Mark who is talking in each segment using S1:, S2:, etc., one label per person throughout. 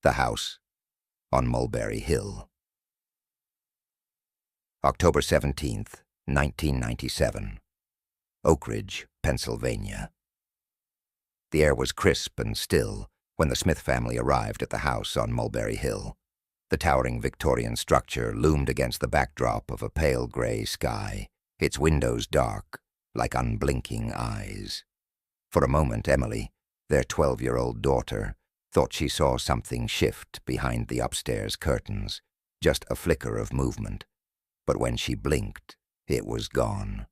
S1: The house on Mulberry Hill. October 17th, 1997. Oakridge, Pennsylvania. The air was crisp and still when the Smith family arrived at the house on Mulberry Hill. The towering Victorian structure loomed against the backdrop of a pale gray sky, its windows dark, like unblinking eyes. For a moment, Emily, their 12-year-old daughter, thought she saw something shift behind the upstairs curtains, just a flicker of movement. But when she blinked, it was gone.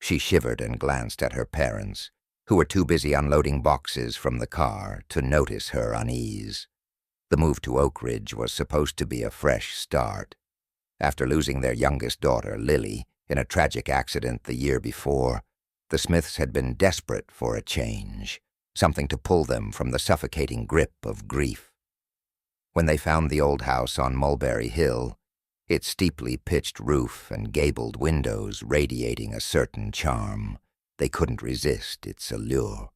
S1: She shivered and glanced at her parents, who were too busy unloading boxes from the car to notice her unease. The move to Oakridge was supposed to be a fresh start. After losing their youngest daughter, Lily, in a tragic accident the year before, the Smiths had been desperate for a change, something to pull them from the suffocating grip of grief. When they found the old house on Mulberry Hill, its steeply pitched roof and gabled windows radiating a certain charm, they couldn't resist its allure.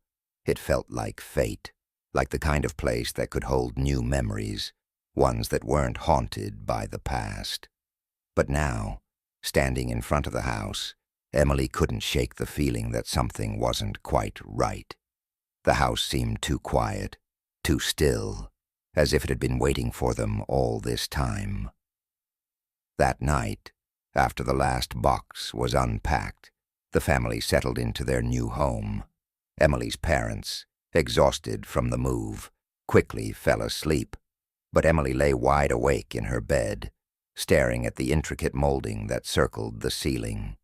S1: It felt like fate, like the kind of place that could hold new memories, ones that weren't haunted by the past. But now, standing in front of the house, Emily couldn't shake the feeling that something wasn't quite right. The house seemed too quiet, too still, as if it had been waiting for them all this time. That night, after the last box was unpacked, the family settled into their new home. Emily's parents, exhausted from the move, quickly fell asleep, but Emily lay wide awake in her bed, staring at the intricate molding that circled the ceiling.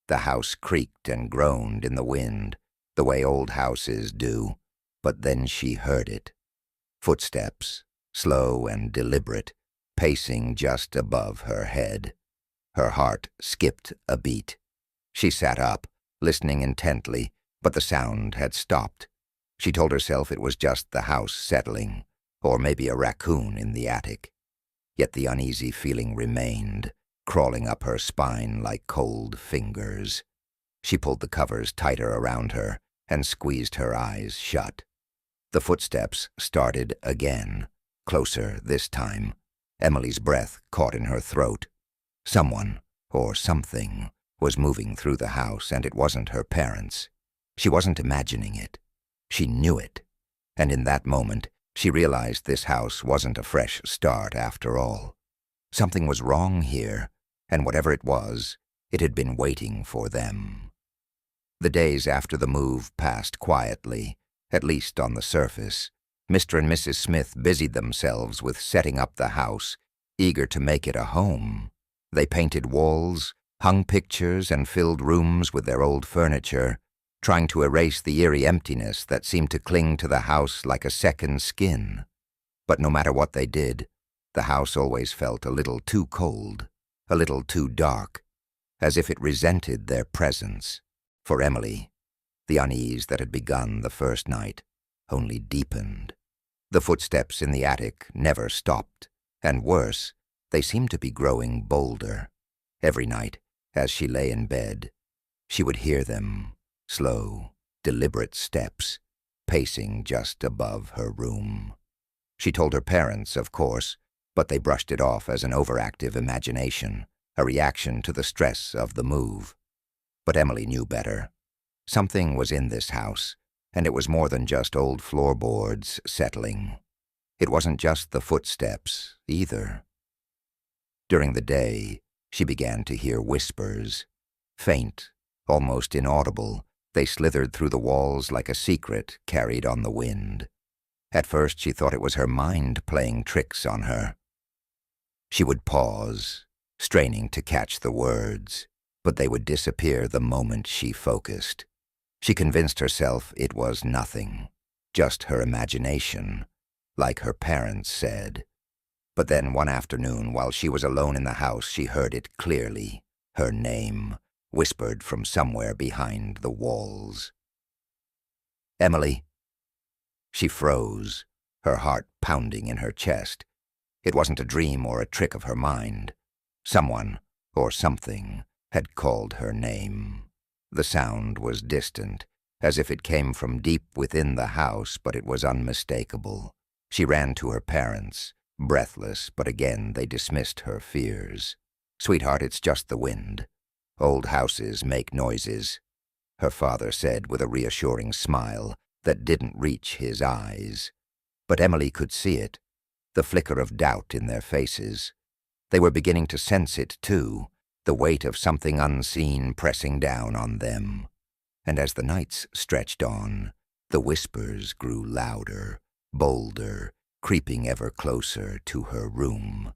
S1: The house creaked and groaned in the wind, the way old houses do, but then she heard it. Footsteps, slow and deliberate, pacing just above her head. Her heart skipped a beat. She sat up, listening intently, but the sound had stopped. She told herself it was just the house settling, or maybe a raccoon in the attic. Yet the uneasy feeling remained, crawling up her spine like cold fingers. She pulled the covers tighter around her and squeezed her eyes shut. The footsteps started again, closer this time. Emily's breath caught in her throat. Someone, or something, was moving through the house, and it wasn't her parents. She wasn't imagining it. She knew it. And in that moment, she realized this house wasn't a fresh start after all. Something was wrong here, and whatever it was, it had been waiting for them. The days after the move passed quietly, at least on the surface. Mr. and Mrs. Smith busied themselves with setting up the house, eager to make it a home. They painted walls, hung pictures, and filled rooms with their old furniture, trying to erase the eerie emptiness that seemed to cling to the house like a second skin. But no matter what they did, the house always felt a little too cold, a little too dark, as if it resented their presence. For Emily, the unease that had begun the first night only deepened. The footsteps in the attic never stopped, and worse, they seemed to be growing bolder. Every night, as she lay in bed, she would hear them, slow, deliberate steps, pacing just above her room. She told her parents, of course, but they brushed it off as an overactive imagination, a reaction to the stress of the move. But Emily knew better. Something was in this house, and it was more than just old floorboards settling. It wasn't just the footsteps, either. During the day, she began to hear whispers. Faint, almost inaudible, they slithered through the walls like a secret carried on the wind. At first, she thought it was her mind playing tricks on her. She would pause, straining to catch the words, but they would disappear the moment she focused. She convinced herself it was nothing, just her imagination, like her parents said. But then one afternoon, while she was alone in the house, she heard it clearly, her name, whispered from somewhere behind the walls. "Emily." She froze, her heart pounding in her chest. It wasn't a dream or a trick of her mind. Someone, or something, had called her name. The sound was distant, as if it came from deep within the house, but it was unmistakable. She ran to her parents, breathless, but again they dismissed her fears. "Sweetheart, it's just the wind. Old houses make noises," her father said with a reassuring smile that didn't reach his eyes. But Emily could see it, the flicker of doubt in their faces. They were beginning to sense it, too, the weight of something unseen pressing down on them. And as the nights stretched on, the whispers grew louder, bolder, creeping ever closer to her room.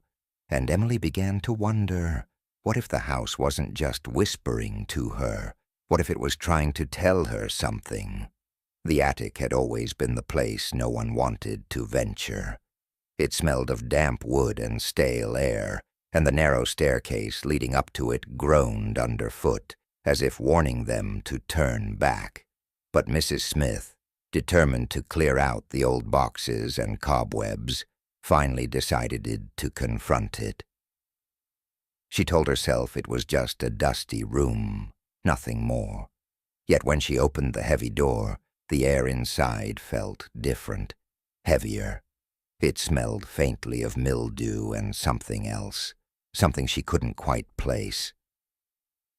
S1: And Emily began to wonder, what if the house wasn't just whispering to her? What if it was trying to tell her something? The attic had always been the place no one wanted to venture. It smelled of damp wood and stale air, and the narrow staircase leading up to it groaned underfoot, as if warning them to turn back. But Mrs. Smith, determined to clear out the old boxes and cobwebs, finally decided to confront it. She told herself it was just a dusty room, nothing more. Yet when she opened the heavy door, the air inside felt different, heavier. It smelled faintly of mildew and something else, something she couldn't quite place.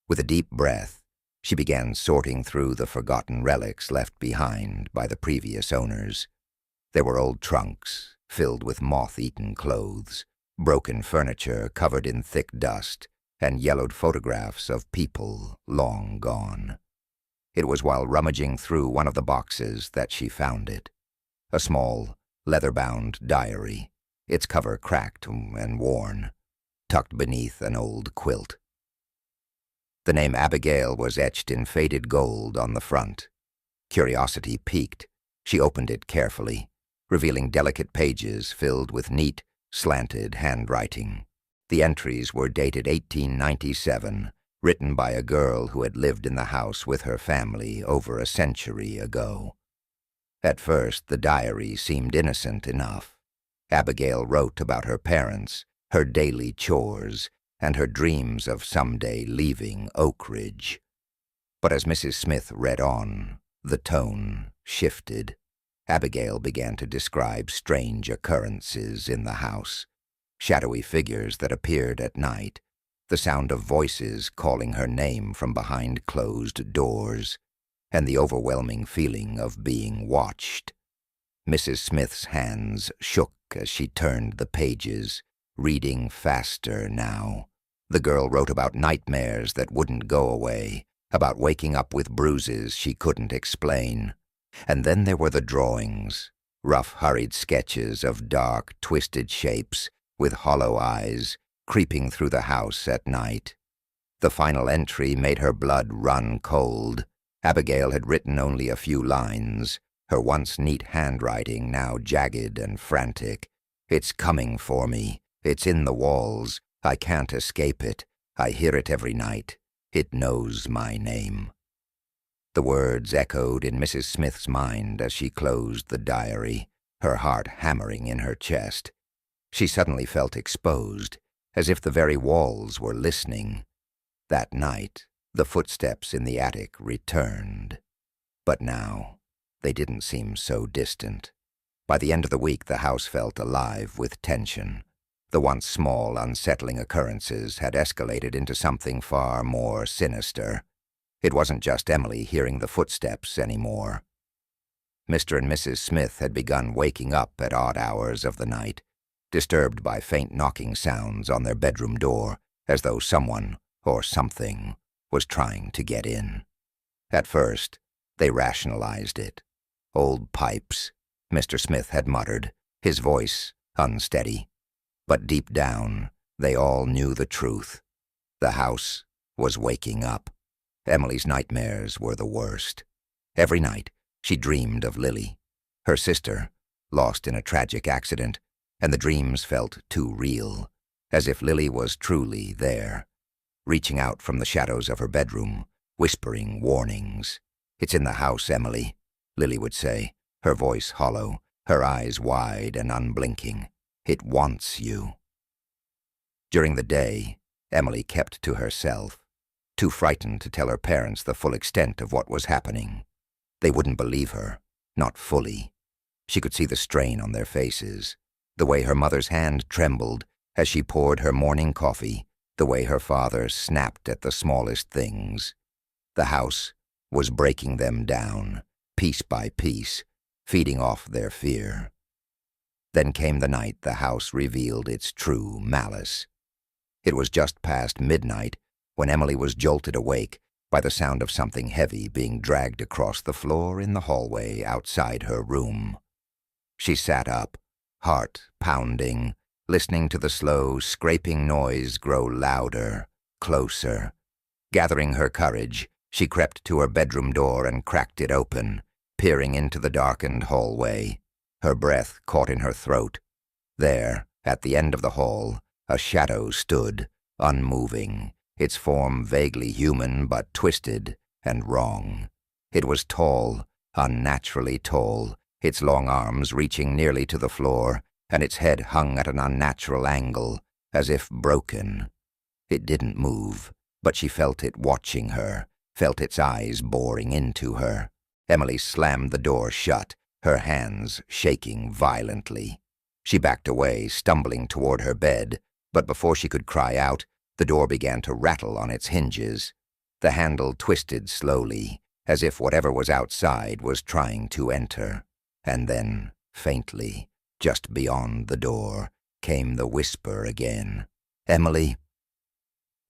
S1: With a deep breath, she began sorting through the forgotten relics left behind by the previous owners. There were old trunks filled with moth-eaten clothes, broken furniture covered in thick dust, and yellowed photographs of people long gone. It was while rummaging through one of the boxes that she found it. A small, leather-bound diary, its cover cracked and worn, tucked beneath an old quilt. The name Abigail was etched in faded gold on the front. Curiosity piqued. She opened it carefully, revealing delicate pages filled with neat, slanted handwriting. The entries were dated 1897, written by a girl who had lived in the house with her family over a century ago. At first, the diary seemed innocent enough. Abigail wrote about her parents, her daily chores, and her dreams of someday leaving Oakridge. But as Mrs. Smith read on, the tone shifted. Abigail began to describe strange occurrences in the house, shadowy figures that appeared at night, the sound of voices calling her name from behind closed doors, and the overwhelming feeling of being watched. Mrs. Smith's hands shook as she turned the pages, reading faster now. The girl wrote about nightmares that wouldn't go away, about waking up with bruises she couldn't explain. And then there were the drawings, rough, hurried sketches of dark, twisted shapes with hollow eyes creeping through the house at night. The final entry made her blood run cold. Abigail had written only a few lines, her once neat handwriting now jagged and frantic. "It's coming for me. It's in the walls. I can't escape it. I hear it every night. It knows my name." The words echoed in Mrs. Smith's mind as she closed the diary, her heart hammering in her chest. She suddenly felt exposed, as if the very walls were listening. That night, the footsteps in the attic returned. But now, they didn't seem so distant. By the end of the week, the house felt alive with tension. The once small, unsettling occurrences had escalated into something far more sinister. It wasn't just Emily hearing the footsteps anymore. Mr. and Mrs. Smith had begun waking up at odd hours of the night, disturbed by faint knocking sounds on their bedroom door, as though someone, or something, was trying to get in. At first, they rationalized it. "Old pipes," Mr. Smith had muttered, his voice unsteady. But deep down, they all knew the truth. The house was waking up. Emily's nightmares were the worst. Every night, she dreamed of Lily, her sister, lost in a tragic accident, and the dreams felt too real, as if Lily was truly there, reaching out from the shadows of her bedroom, whispering warnings. "It's in the house, Emily," Lily would say, her voice hollow, her eyes wide and unblinking. "It wants you." During the day, Emily kept to herself, too frightened to tell her parents the full extent of what was happening. They wouldn't believe her, not fully. She could see the strain on their faces, the way her mother's hand trembled as she poured her morning coffee, the way her father snapped at the smallest things. The house was breaking them down, piece by piece, feeding off their fear. Then came the night the house revealed its true malice. It was just past midnight when Emily was jolted awake by the sound of something heavy being dragged across the floor in the hallway outside her room. She sat up, heart pounding, listening to the slow, scraping noise grow louder, closer. Gathering her courage, she crept to her bedroom door and cracked it open, peering into the darkened hallway. Her breath caught in her throat. There, at the end of the hall, a shadow stood, unmoving, its form vaguely human but twisted and wrong. It was tall, unnaturally tall, its long arms reaching nearly to the floor, and its head hung at an unnatural angle, as if broken. It didn't move, but she felt it watching her, felt its eyes boring into her. Emily slammed the door shut, her hands shaking violently. She backed away, stumbling toward her bed, but before she could cry out, the door began to rattle on its hinges. The handle twisted slowly, as if whatever was outside was trying to enter. And then, faintly, just beyond the door, came the whisper again. "Emily."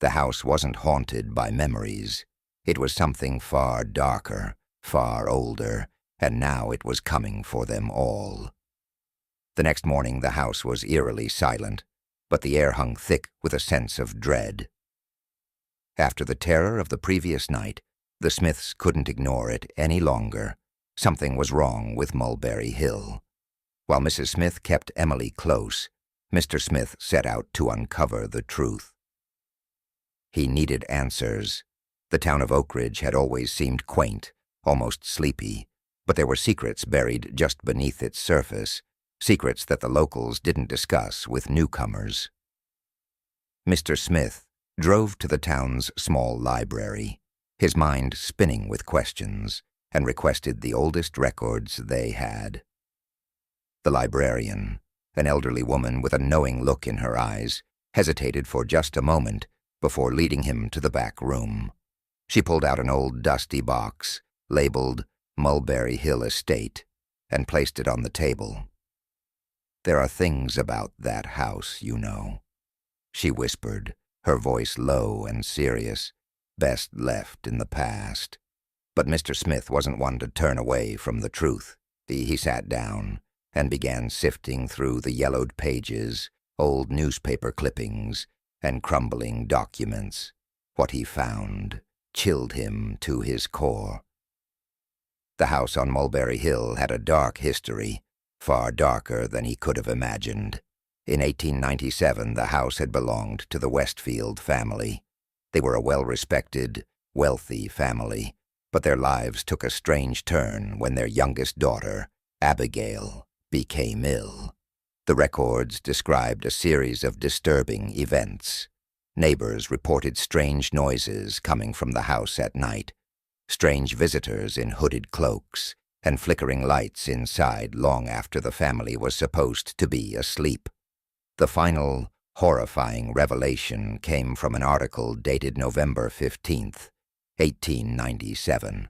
S1: The house wasn't haunted by memories. It was something far darker, far older, and now it was coming for them all. The next morning the house was eerily silent, but the air hung thick with a sense of dread. After the terror of the previous night, the Smiths couldn't ignore it any longer. Something was wrong with Mulberry Hill. While Mrs. Smith kept Emily close, Mr. Smith set out to uncover the truth. He needed answers. The town of Oakridge had always seemed quaint, almost sleepy, but there were secrets buried just beneath its surface, secrets that the locals didn't discuss with newcomers. Mr. Smith drove to the town's small library, his mind spinning with questions, and requested the oldest records they had. The librarian, an elderly woman with a knowing look in her eyes, hesitated for just a moment before leading him to the back room. She pulled out an old dusty box, labeled Mulberry Hill Estate, and placed it on the table. "There are things about that house, you know," she whispered, her voice low and serious, "best left in the past." But Mr. Smith wasn't one to turn away from the truth. He sat down and began sifting through the yellowed pages, old newspaper clippings, and crumbling documents. What he found chilled him to his core. The house on Mulberry Hill had a dark history, far darker than he could have imagined. In 1897, the house had belonged to the Westfield family. They were a well-respected, wealthy family, but their lives took a strange turn when their youngest daughter, Abigail, became ill. The records described a series of disturbing events. Neighbors reported strange noises coming from the house at night, strange visitors in hooded cloaks, and flickering lights inside long after the family was supposed to be asleep. The final, horrifying revelation came from an article dated November 15th, 1897.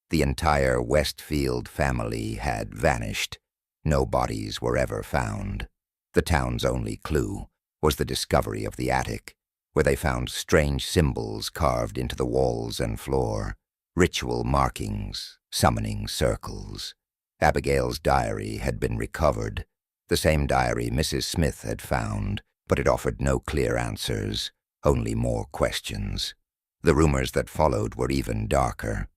S1: The entire Westfield family had vanished. No bodies were ever found. The town's only clue was the discovery of the attic, where they found strange symbols carved into the walls and floor, ritual markings, summoning circles. Abigail's diary had been recovered, the same diary Mrs. Smith had found, but it offered no clear answers, only more questions. The rumors that followed were even darker.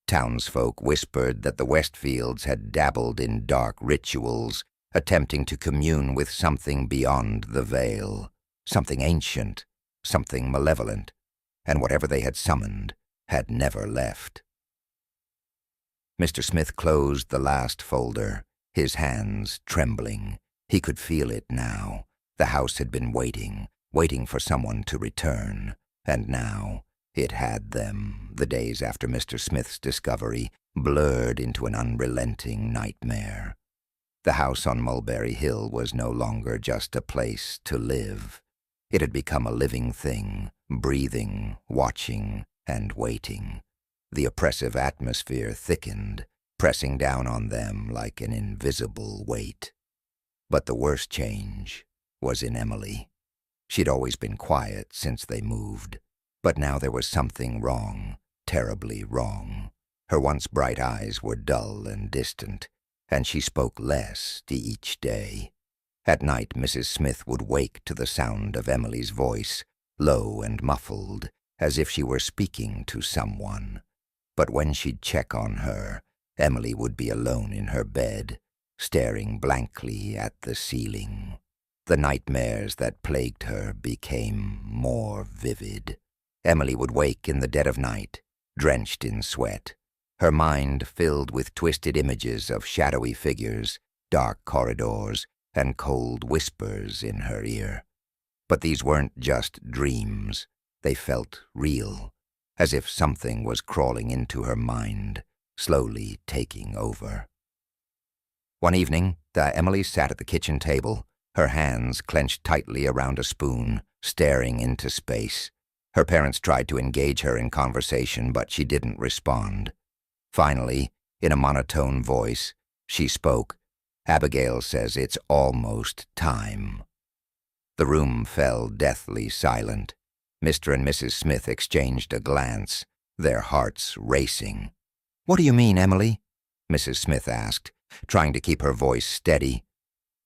S1: Townsfolk whispered that the Westfields had dabbled in dark rituals, attempting to commune with something beyond the veil, something ancient, something malevolent, and whatever they had summoned had never left. Mr. Smith closed the last folder, his hands trembling. He could feel it now. The house had been waiting for someone to return, and now It had them, the days after Mr. Smith's discovery, blurred into an unrelenting nightmare. The house on Mulberry Hill was no longer just a place to live. It had become a living thing, breathing, watching, and waiting. The oppressive atmosphere thickened, pressing down on them like an invisible weight. But the worst change was in Emily. She'd always been quiet since they moved, but now there was something wrong, terribly wrong. Her once bright eyes were dull and distant, and she spoke less each day. At night, Mrs. Smith would wake to the sound of Emily's voice, low and muffled, as if she were speaking to someone. But when she'd check on her, Emily would be alone in her bed, staring blankly at the ceiling. The nightmares that plagued her became more vivid. Emily would wake in the dead of night, drenched in sweat, her mind filled with twisted images of shadowy figures, dark corridors, and cold whispers in her ear. But these weren't just dreams. They felt real, as if something was crawling into her mind, slowly taking over. One evening, Emily sat at the kitchen table, her hands clenched tightly around a spoon, staring into space. Her parents tried to engage her in conversation, but she didn't respond. Finally, in a monotone voice, she spoke. "Abigail says it's almost time." The room fell deathly silent. Mr. and Mrs. Smith exchanged a glance, their hearts racing. "What do you mean, Emily?" Mrs. Smith asked, trying to keep her voice steady.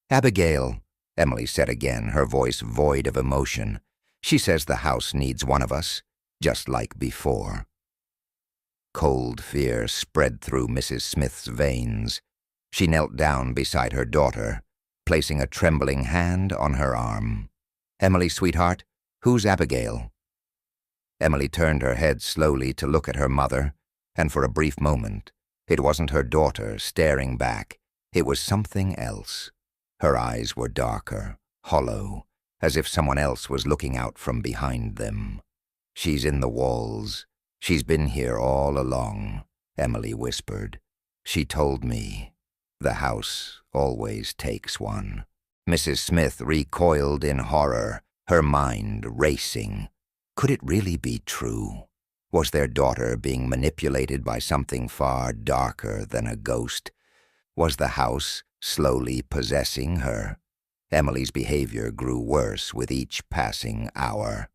S1: "Abigail," Emily said again, her voice void of emotion. "She says the house needs one of us, just like before." Cold fear spread through Mrs. Smith's veins. She knelt down beside her daughter, placing a trembling hand on her arm. "Emily, sweetheart, who's Abigail?" Emily turned her head slowly to look at her mother, and for a brief moment, it wasn't her daughter staring back. It was something else. Her eyes were darker, hollow, as if someone else was looking out from behind them. "She's in the walls. She's been here all along," Emily whispered. "She told me. The house always takes one." Mrs. Smith recoiled in horror, her mind racing. Could it really be true? Was their daughter being manipulated by something far darker than a ghost? Was the house slowly possessing her? Emily's behavior grew worse with each passing hour.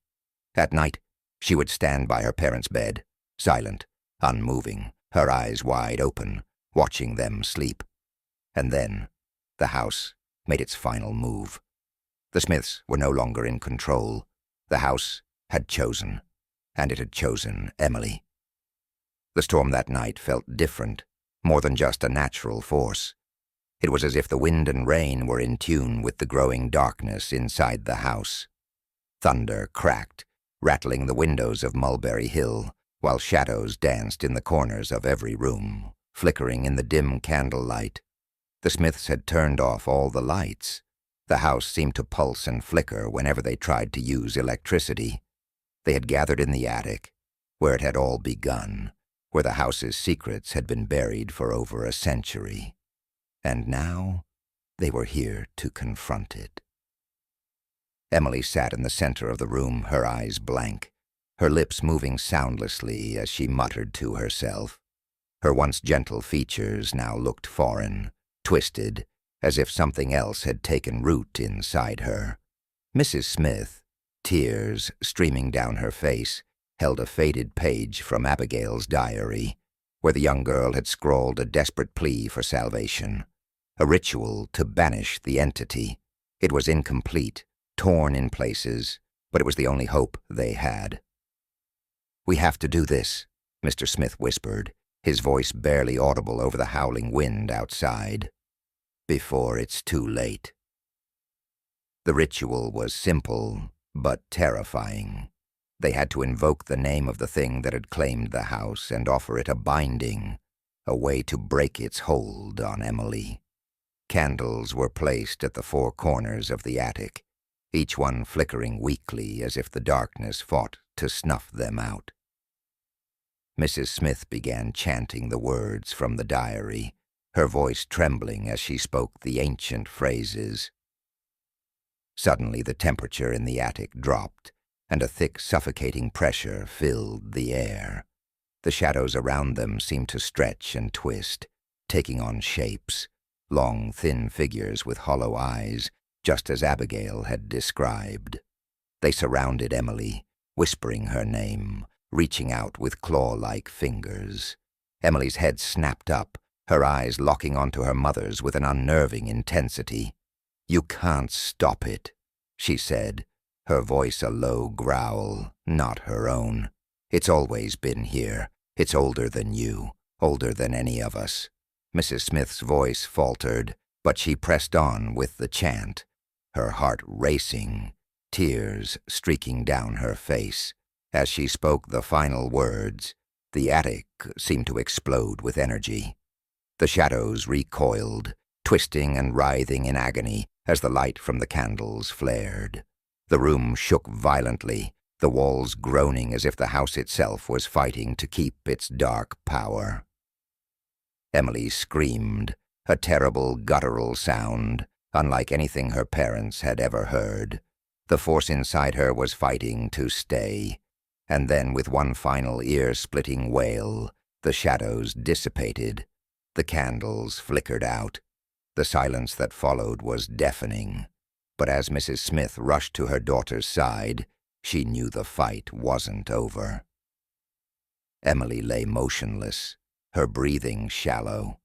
S1: At night, she would stand by her parents' bed, silent, unmoving, her eyes wide open, watching them sleep. And then, the house made its final move. The Smiths were no longer in control. The house had chosen, and it had chosen Emily. The storm that night felt different, more than just a natural force. It was as if the wind and rain were in tune with the growing darkness inside the house. Thunder cracked, rattling the windows of Mulberry Hill, while shadows danced in the corners of every room, flickering in the dim candlelight. The Smiths had turned off all the lights. The house seemed to pulse and flicker whenever they tried to use electricity. They had gathered in the attic, where it had all begun, where the house's secrets had been buried for over a century. And now they were here to confront it. Emily sat in the center of the room, her eyes blank, her lips moving soundlessly as she muttered to herself. Her once gentle features now looked foreign, twisted, as if something else had taken root inside her. Mrs. Smith, tears streaming down her face, held a faded page from Abigail's diary, where the young girl had scrawled a desperate plea for salvation, a ritual to banish the entity. It was incomplete, torn in places, but it was the only hope they had. "We have to do this," Mr. Smith whispered, his voice barely audible over the howling wind outside, "before it's too late." The ritual was simple, but terrifying. They had to invoke the name of the thing that had claimed the house and offer it a binding, a way to break its hold on Emily. Candles were placed at the four corners of the attic, each one flickering weakly as if the darkness fought to snuff them out. Mrs. Smith began chanting the words from the diary, her voice trembling as she spoke the ancient phrases. Suddenly the temperature in the attic dropped, and a thick, suffocating pressure filled the air. The shadows around them seemed to stretch and twist, taking on shapes, long, thin figures with hollow eyes, just as Abigail had described. They surrounded Emily, whispering her name, reaching out with claw-like fingers. Emily's head snapped up, her eyes locking onto her mother's with an unnerving intensity. "You can't stop it," she said, her voice a low growl, not her own. "It's always been here. It's older than you, older than any of us." Mrs. Smith's voice faltered, but she pressed on with the chant, her heart racing, tears streaking down her face. As she spoke the final words, the attic seemed to explode with energy. The shadows recoiled, twisting and writhing in agony as the light from the candles flared. The room shook violently, the walls groaning as if the house itself was fighting to keep its dark power. Emily screamed, a terrible guttural sound, unlike anything her parents had ever heard. The force inside her was fighting to stay. And then, with one final ear-splitting wail, the shadows dissipated. The candles flickered out. The silence that followed was deafening. But as Mrs. Smith rushed to her daughter's side, she knew the fight wasn't over. Emily lay motionless, her breathing shallow.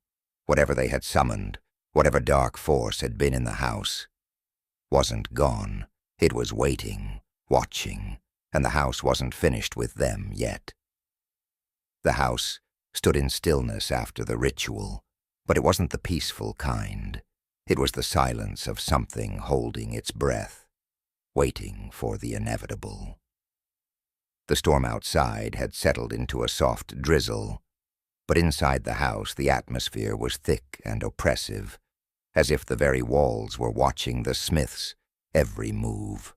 S1: Whatever they had summoned, whatever dark force had been in the house, wasn't gone. It was waiting, watching, and the house wasn't finished with them yet. The house stood in stillness after the ritual, but it wasn't the peaceful kind. It was the silence of something holding its breath, waiting for the inevitable. The storm outside had settled into a soft drizzle, but inside the house the atmosphere was thick and oppressive, as if the very walls were watching the Smiths' every move.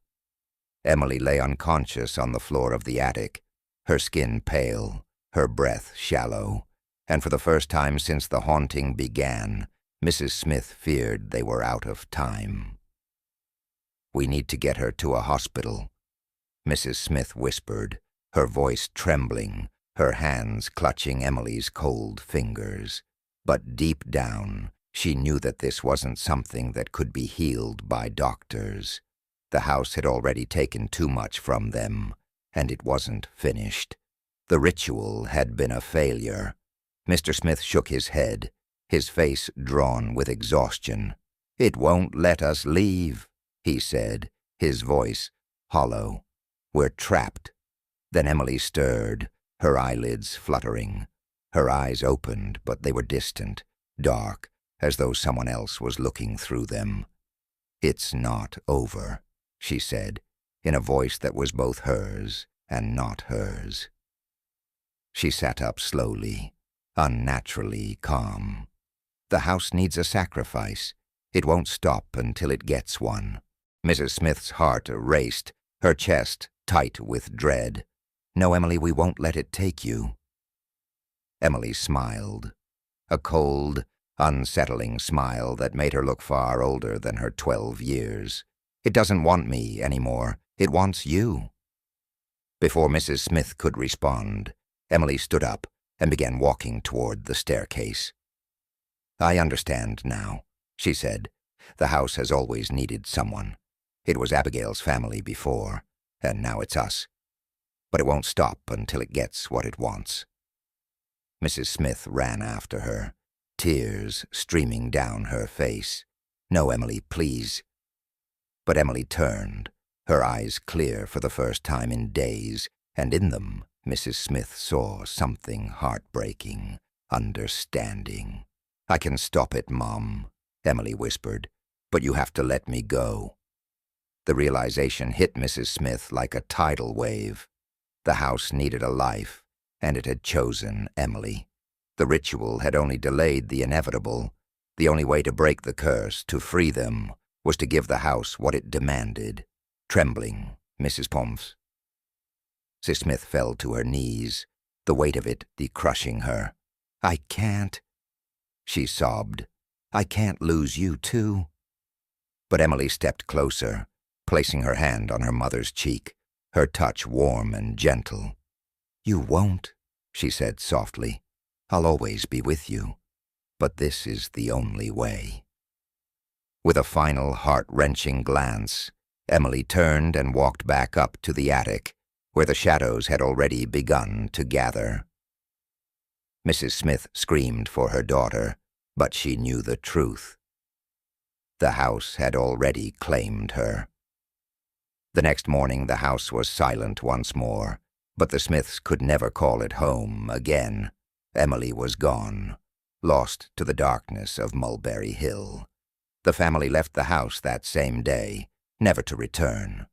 S1: Emily lay unconscious on the floor of the attic, her skin pale, her breath shallow, and for the first time since the haunting began, Mrs. Smith feared they were out of time. "We need to get her to a hospital," Mrs. Smith whispered, her voice trembling, her hands clutching Emily's cold fingers. But deep down, she knew that this wasn't something that could be healed by doctors. The house had already taken too much from them, and it wasn't finished. The ritual had been a failure. Mr. Smith shook his head, his face drawn with exhaustion. "It won't let us leave," he said, his voice hollow. "We're trapped." Then Emily stirred, her eyelids fluttering. Her eyes opened, but they were distant, dark, as though someone else was looking through them. "It's not over," she said, in a voice that was both hers and not hers. She sat up slowly, unnaturally calm. "The house needs a sacrifice. It won't stop until it gets one." Mrs. Smith's heart raced, her chest tight with dread. "No, Emily, we won't let it take you." Emily smiled, a cold, unsettling smile that made her look far older than her 12 years. "It doesn't want me anymore. It wants you." Before Mrs. Smith could respond, Emily stood up and began walking toward the staircase. "I understand now," she said. "The house has always needed someone. It was Abigail's family before, and now it's us. But it won't stop until it gets what it wants." Mrs. Smith ran after her, tears streaming down her face. "No, Emily, please." But Emily turned, her eyes clear for the first time in days, and in them Mrs. Smith saw something heartbreaking, understanding. "I can stop it, Mom," Emily whispered, "but you have to let me go." The realization hit Mrs. Smith like a tidal wave. The house needed a life, and it had chosen Emily. The ritual had only delayed the inevitable. The only way to break the curse, to free them, was to give the house what it demanded. Trembling, Mrs. Pomfs. Smith fell to her knees, the weight of it decrushing her. "I can't," she sobbed. "I can't lose you, too." But Emily stepped closer, placing her hand on her mother's cheek, her touch warm and gentle. "You won't," she said softly. "I'll always be with you. But this is the only way." With a final heart-wrenching glance, Emily turned and walked back up to the attic, where the shadows had already begun to gather. Mrs. Smith screamed for her daughter, but she knew the truth. The house had already claimed her. The next morning the house was silent once more, but the Smiths could never call it home again. Emily was gone, lost to the darkness of Mulberry Hill. The family left the house that same day, never to return.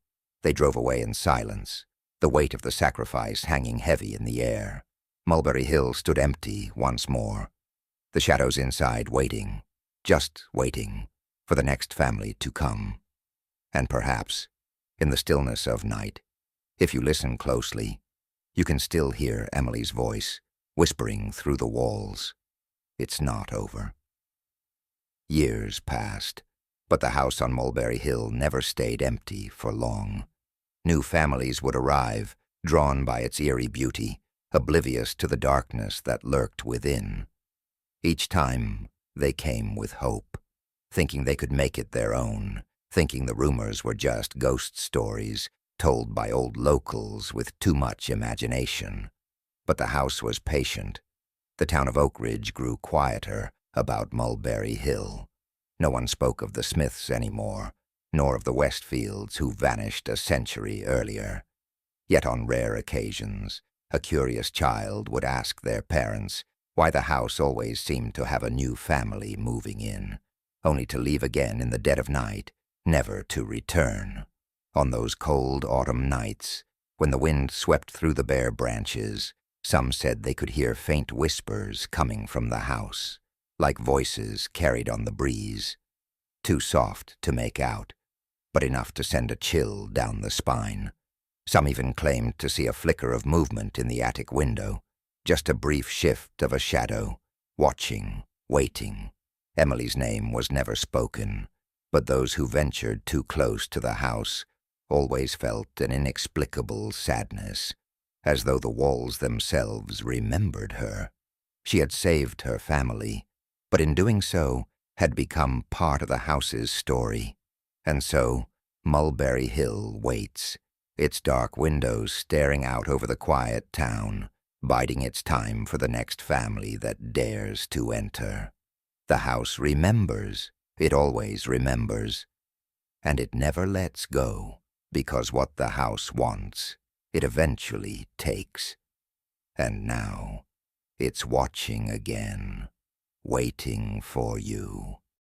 S1: They drove away in silence, the weight of the sacrifice hanging heavy in the air. Mulberry Hill stood empty once more, the shadows inside waiting, just waiting, for the next family to come. And perhaps, in the stillness of night, if you listen closely, you can still hear Emily's voice whispering through the walls. It's not over. Years passed, but the house on Mulberry Hill never stayed empty for long. New families would arrive, drawn by its eerie beauty, oblivious to the darkness that lurked within. Each time, they came with hope, thinking they could make it their own, thinking the rumors were just ghost stories told by old locals with too much imagination. But the house was patient. The town of Oakridge grew quieter about Mulberry Hill. No one spoke of the Smiths anymore, nor of the Westfields who vanished a century earlier. Yet on rare occasions, a curious child would ask their parents why the house always seemed to have a new family moving in, only to leave again in the dead of night, never to return. On those cold autumn nights, when the wind swept through the bare branches, some said they could hear faint whispers coming from the house, like voices carried on the breeze, too soft to make out, but enough to send a chill down the spine. Some even claimed to see a flicker of movement in the attic window, just a brief shift of a shadow, watching, waiting. Emily's name was never spoken, but those who ventured too close to the house always felt an inexplicable sadness, as though the walls themselves remembered her. She had saved her family, but in doing so had become part of the house's story. And so Mulberry Hill waits, its dark windows staring out over the quiet town, biding its time for the next family that dares to enter. The house remembers, it always remembers, and it never lets go, because what the house wants, it eventually takes. And now, it's watching again, waiting for you.